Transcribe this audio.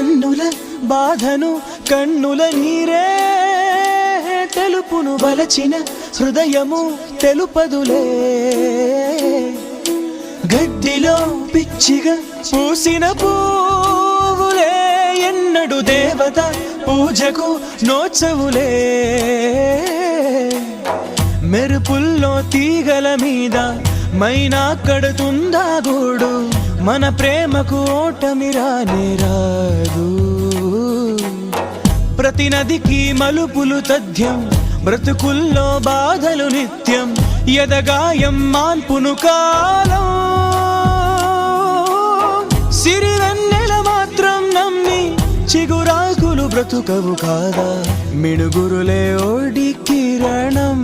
కన్నుల బాధను కన్నుల నీరే తెలుపును, వలచిన హృదయము తెలుపదులే. గడ్డిలో పిచ్చిగా పూసిన పువ్వులే ఎన్నడు దేవత పూజకు నోచవులే. మెరుపుల్లో తీగల మీద మైనా కడుతుందా గూడు, మన ప్రేమకు ఓటమి రానే రాదు. ప్రతి నదికి మలుపులు తథ్యం, బ్రతుకుల్లో బాధలు నిత్యం. ఎదగాయం మాన్పును కాలం, సిరివెన్నెల మాత్రం నమ్మి చిగురాకులు బ్రతుకవు కాదా. మిడుగురులే ఓడి కిరణం.